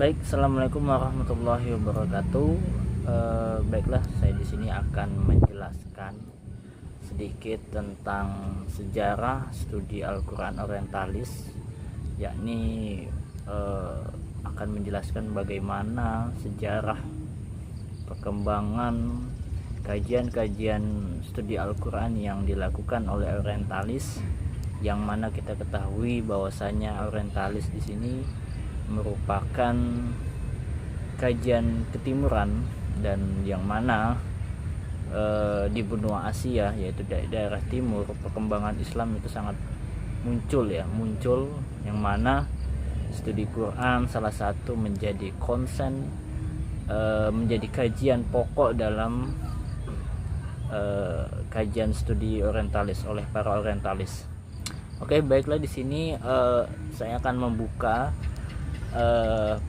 Baik, assalamualaikum warahmatullahi wabarakatuh. Baiklah, saya di sini akan menjelaskan sedikit tentang sejarah studi Al-Quran Orientalis, yakni akan menjelaskan bagaimana sejarah perkembangan kajian-kajian studi Al-Quran yang dilakukan oleh Orientalis, yang mana kita ketahui bahwasanya Orientalis di sini merupakan kajian ketimuran, dan yang mana di benua Asia, yaitu daerah timur, perkembangan Islam itu sangat muncul, yang mana studi Quran salah satu menjadi konsen, menjadi kajian pokok dalam kajian studi Orientalis oleh para Orientalis. Oke, baiklah, di sini saya akan membuka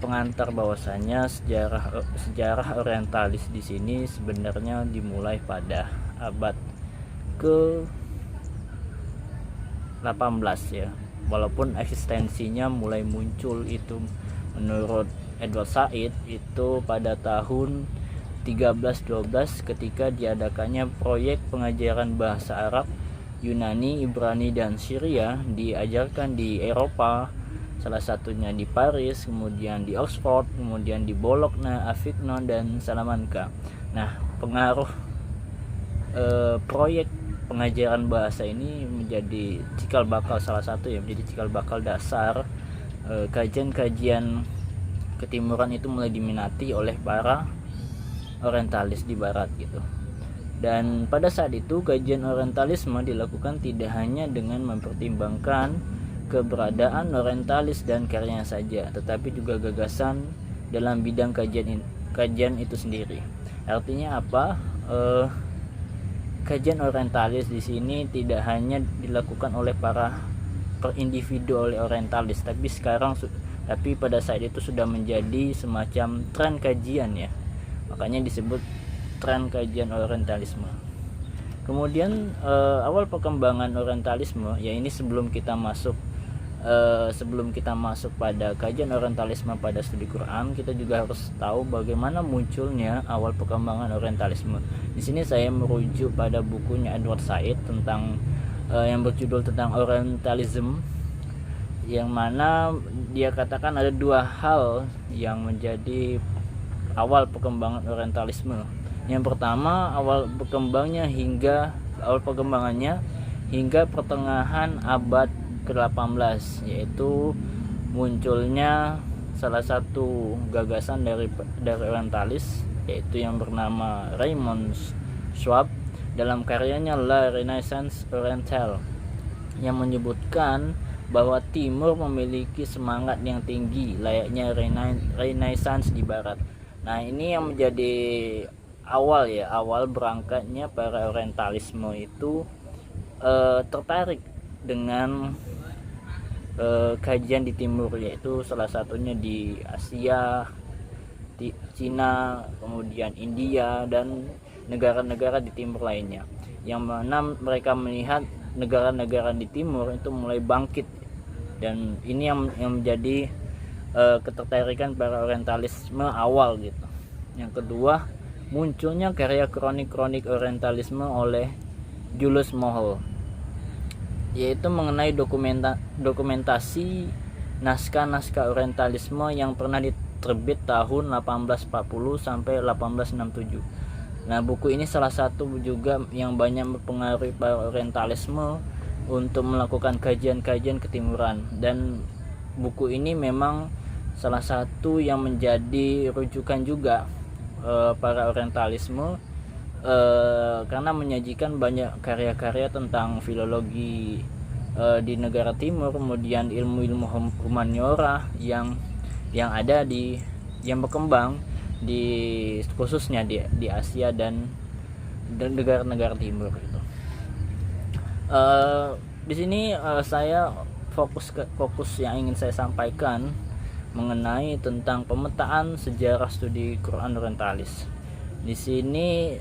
pengantar bahwasanya sejarah Orientalis di sini sebenarnya dimulai pada abad ke-18 ya. Walaupun eksistensinya mulai muncul itu menurut Edward Said itu pada tahun 1312 ketika diadakannya proyek pengajaran bahasa Arab, Yunani, Ibrani, dan Syria diajarkan di Eropa, salah satunya di Paris, kemudian di Oxford, kemudian di Bologna, Avignon, dan Salamanca. Nah, pengaruh proyek pengajaran bahasa ini menjadi cikal bakal, salah satu ya, menjadi cikal bakal dasar kajian-kajian ketimuran itu mulai diminati oleh para Orientalis di barat gitu. Dan pada saat itu kajian Orientalisme dilakukan tidak hanya dengan mempertimbangkan keberadaan Orientalis dan karyanya saja, tetapi juga gagasan dalam bidang kajian itu sendiri. Artinya apa? Kajian Orientalis di sini tidak hanya dilakukan oleh per individu oleh Orientalis, tapi pada saat itu sudah menjadi semacam tren kajian ya. Makanya disebut tren kajian Orientalisme. Kemudian awal perkembangan Orientalisme, ya ini sebelum kita masuk pada kajian Orientalisme pada studi Quran, kita juga harus tahu bagaimana munculnya awal perkembangan Orientalisme. Di sini saya merujuk pada bukunya Edward Said tentang yang berjudul tentang Orientalism, yang mana dia katakan ada dua hal yang menjadi awal perkembangan Orientalisme. Yang pertama, awal perkembangannya hingga pertengahan abad ke-18, yaitu munculnya salah satu gagasan dari Orientalis, yaitu yang bernama Raymond Schwab dalam karyanya La Renaissance Orientale, yang menyebutkan bahwa Timur memiliki semangat yang tinggi layaknya Renaissance di Barat. Nah, ini yang menjadi awal berangkatnya para Orientalisme itu tertarik dengan kajian di timur, yaitu salah satunya di Asia, di Cina, kemudian India, dan negara-negara di timur lainnya, yang mana mereka melihat negara-negara di timur itu mulai bangkit, dan ini yang menjadi ketertarikan para Orientalisme awal gitu. Yang kedua, munculnya karya kronik-kronik Orientalisme oleh Julius Mohl, yaitu mengenai dokumentasi naskah-naskah Orientalisme yang pernah diterbit tahun 1840 sampai 1867. Nah, buku ini salah satu juga yang banyak mempengaruhi para Orientalisme untuk melakukan kajian-kajian ketimuran, dan buku ini memang salah satu yang menjadi rujukan juga para Orientalisme karena menyajikan banyak karya-karya tentang filologi di negara timur, kemudian ilmu-ilmu humaniora yang berkembang khususnya di Asia dan negara-negara timur itu. Di sini saya fokus yang ingin saya sampaikan mengenai tentang pemetaan sejarah studi Quran Orientalis. Di sini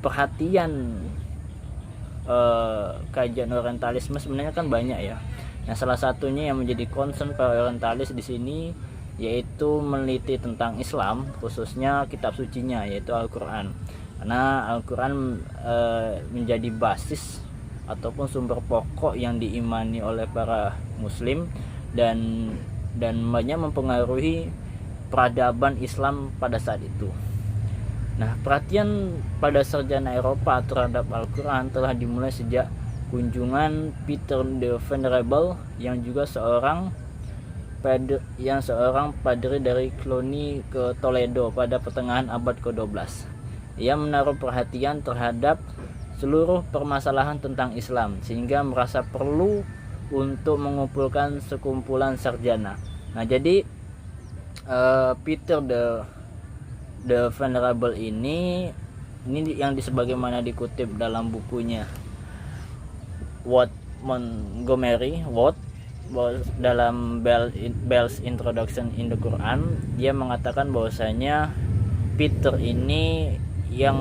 perhatian kajian Orientalisme sebenarnya kan banyak ya. Nah, salah satunya yang menjadi concern para orientalis di sini yaitu meneliti tentang Islam, khususnya kitab sucinya yaitu Al-Qur'an. Karena Al-Qur'an menjadi basis ataupun sumber pokok yang diimani oleh para muslim dan banyak mempengaruhi peradaban Islam pada saat itu. Nah, perhatian pada sarjana Eropa terhadap Al-Quran telah dimulai sejak kunjungan Peter the Venerable yang juga seorang padri dari Cluny ke Toledo pada pertengahan abad ke-12. Ia menaruh perhatian terhadap seluruh permasalahan tentang Islam sehingga merasa perlu untuk mengumpulkan sekumpulan sarjana. Nah, jadi Peter the Venerable ini yang sebagaimana dikutip dalam bukunya Watt Montgomery Watt dalam Bell's Introduction in the Quran. Dia mengatakan bahwasanya Peter ini yang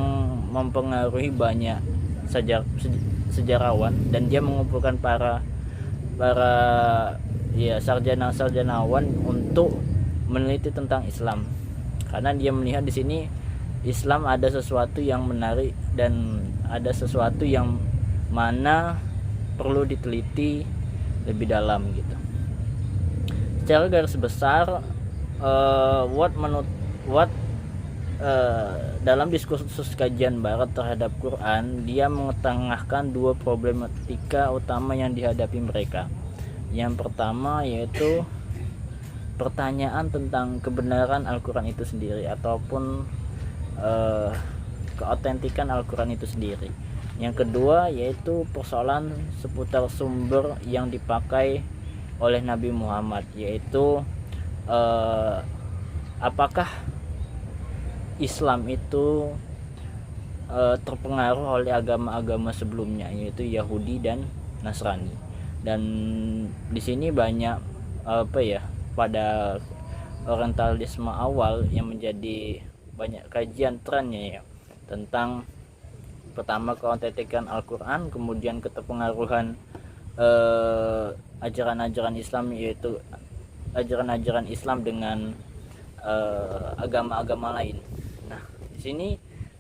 mempengaruhi banyak sejarawan dan dia mengumpulkan para sarjana-sarjanawan untuk meneliti tentang Islam, karena dia melihat di sini Islam ada sesuatu yang menarik dan ada sesuatu yang mana perlu diteliti lebih dalam gitu. Secara garis besar, dalam diskursus kajian Barat terhadap Quran, dia mengetengahkan dua problematika utama yang dihadapi mereka. Yang pertama yaitu pertanyaan tentang kebenaran Al-Quran itu sendiri ataupun keautentikan Al-Quran itu sendiri. Yang kedua yaitu persoalan seputar sumber yang dipakai oleh Nabi Muhammad, yaitu apakah Islam itu terpengaruh oleh agama-agama sebelumnya, yaitu Yahudi dan Nasrani. Dan di sini banyak pada orientalisme awal yang menjadi banyak kajian trennya ya, tentang pertama keautentikan Al-Quran, kemudian keterpengaruhan ajaran-ajaran Islam, yaitu ajaran-ajaran Islam dengan agama-agama lain. Nah, di sini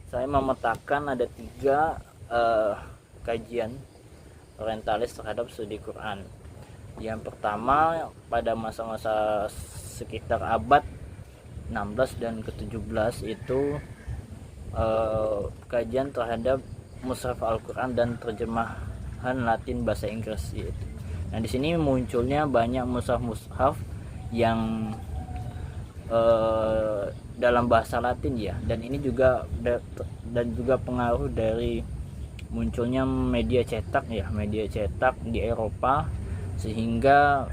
saya memetakan ada 3 kajian orientalis terhadap studi Quran. Yang pertama pada masa-masa sekitar abad 16 dan ke-17 itu kajian terhadap mushaf Al-Quran dan terjemahan Latin bahasa Inggris itu. Nah, di sini munculnya banyak mushaf-mushaf yang dalam bahasa Latin ya, dan ini juga pengaruh dari munculnya media cetak di Eropa, sehingga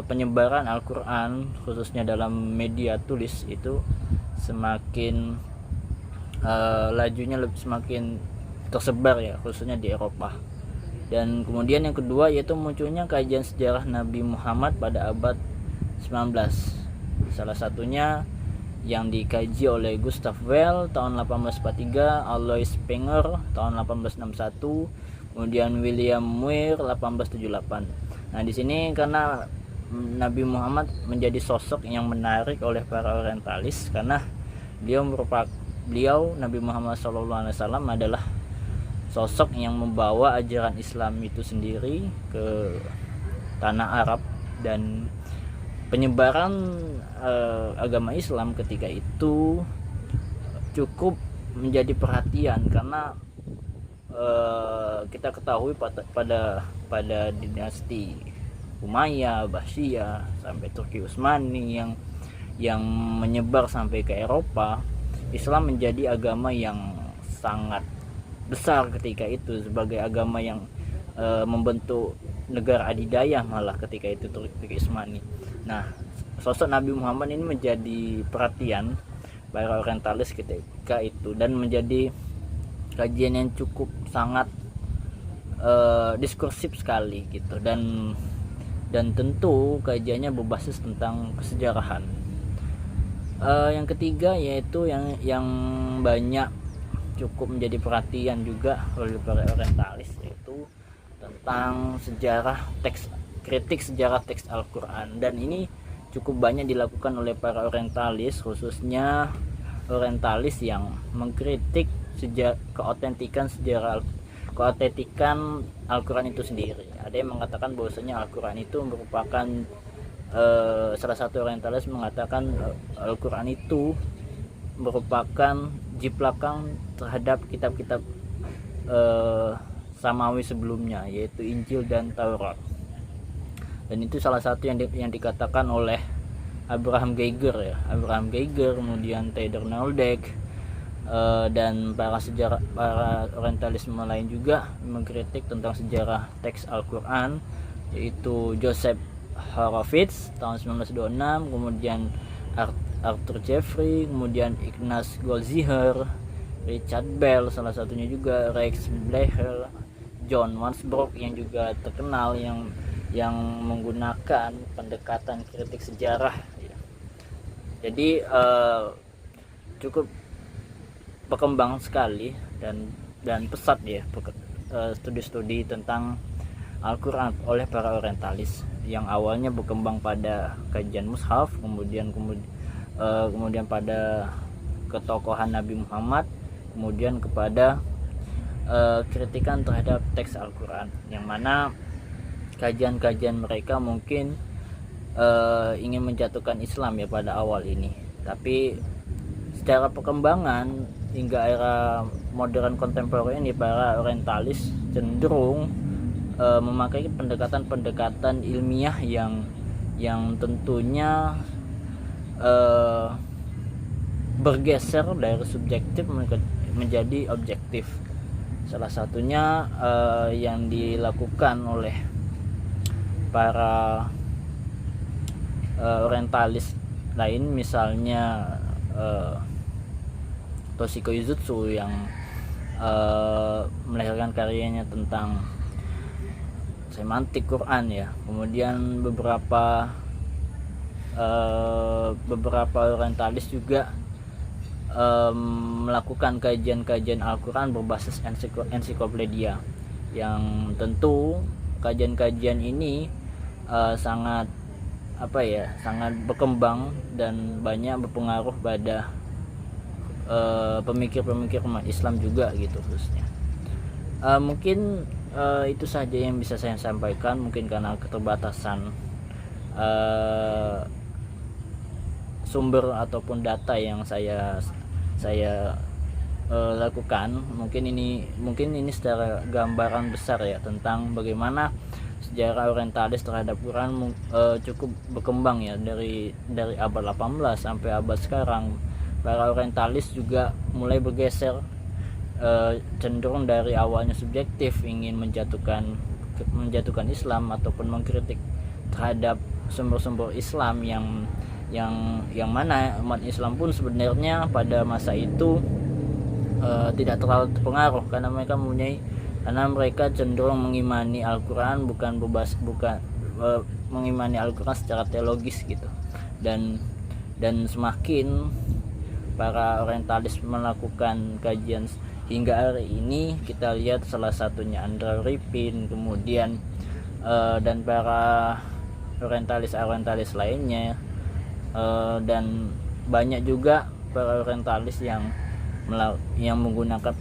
penyebaran Al-Quran khususnya dalam media tulis itu semakin lajunya semakin tersebar ya, khususnya di Eropa. Dan kemudian yang kedua yaitu munculnya kajian sejarah Nabi Muhammad pada abad 19. Salah satunya yang dikaji oleh Gustav Well tahun 1843, Alois Spenger tahun 1861, kemudian William Muir 1878. Nah, di sini karena Nabi Muhammad menjadi sosok yang menarik oleh para orientalis karena beliau Nabi Muhammad SAW adalah sosok yang membawa ajaran Islam itu sendiri ke tanah Arab, dan penyebaran agama Islam ketika itu cukup menjadi perhatian karena kita ketahui pada dinasti Umayyah, Abbasiyah sampai Turki Utsmani yang menyebar sampai ke Eropa, Islam menjadi agama yang sangat besar ketika itu, sebagai agama yang membentuk negara adidaya malah ketika itu Turki Utsmani. Nah, sosok Nabi Muhammad ini menjadi perhatian para orientalis ketika itu dan menjadi kajian yang cukup sangat diskursif sekali gitu, dan tentu kajiannya berbasis tentang kesejarahan. Yang ketiga yaitu yang banyak cukup menjadi perhatian juga oleh para orientalis, yaitu tentang sejarah teks kritik sejarah teks Al-Quran, dan ini cukup banyak dilakukan oleh para orientalis, khususnya orientalis yang mengkritik keotentikan Al-Quran itu sendiri. Ada yang mengatakan bahwasanya Al-Quran itu merupakan salah satu orientalis mengatakan Al-Quran itu merupakan jiplakan terhadap kitab-kitab Samawi sebelumnya, yaitu Injil dan Taurat. Dan itu salah satu yang dikatakan oleh Abraham Geiger, kemudian Theodor Noldek, dan para orientalisme lain juga mengkritik tentang sejarah teks Al-Quran, yaitu Joseph Horowitz tahun 1926, kemudian Arthur Jeffrey, kemudian Ignaz Goldziher, Richard Bell salah satunya juga, Rex Blechers, John Wansbrough yang juga terkenal yang menggunakan pendekatan kritik sejarah ya. Jadi cukup berkembang sekali dan pesat ya studi-studi tentang Al-Quran oleh para orientalis, yang awalnya berkembang pada kajian mushaf, kemudian pada ketokohan Nabi Muhammad, kemudian kepada kritikan terhadap teks Al-Quran, yang mana kajian-kajian mereka mungkin ingin menjatuhkan Islam ya pada awal ini, tapi secara perkembangan hingga era modern kontemporer ini para orientalis cenderung memakai pendekatan ilmiah yang tentunya bergeser dari subjektif menjadi objektif. Salah satunya yang dilakukan oleh para orientalis lain, misalnya Toshiko Izutsu yang melahirkan karyanya tentang semantik Quran ya. Kemudian beberapa orientalis juga melakukan kajian-kajian Al-Quran berbasis ensiklopedia, yang tentu kajian-kajian ini sangat berkembang dan banyak berpengaruh pada pemikir-pemikir umat Islam juga gitu khususnya. Mungkin itu saja yang bisa saya sampaikan, mungkin karena keterbatasan sumber ataupun data yang saya lakukan. Mungkin ini secara gambaran besar ya tentang bagaimana sejarah orientalis terhadap Quran cukup berkembang ya dari abad 18 sampai abad sekarang. Para orientalis juga mulai bergeser, cenderung dari awalnya subjektif, ingin menjatuhkan Islam ataupun mengkritik terhadap sumber-sumber Islam yang mana umat Islam pun sebenarnya pada masa itu tidak terlalu terpengaruh, karena mereka cenderung mengimani Al-Quran bukan mengimani Al-Quran secara teologis gitu. Dan semakin para orientalis melakukan kajian hingga hari ini, kita lihat salah satunya Andrew Ripin, kemudian dan para orientalis lainnya, dan banyak juga para orientalis yang menggunakan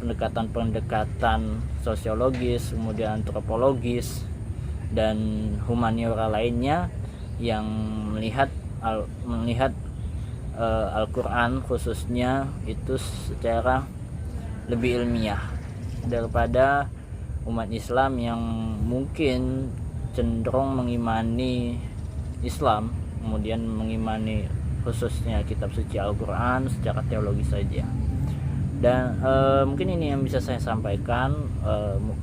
pendekatan sosiologis, kemudian antropologis dan humaniora lainnya, yang melihat Al-Quran khususnya itu secara lebih ilmiah daripada umat Islam yang mungkin cenderung mengimani Islam, kemudian mengimani khususnya kitab suci Al-Quran secara teologis saja. Dan mungkin ini yang bisa saya sampaikan,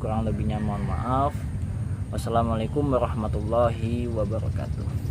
kurang lebihnya mohon maaf. Wassalamualaikum warahmatullahi wabarakatuh.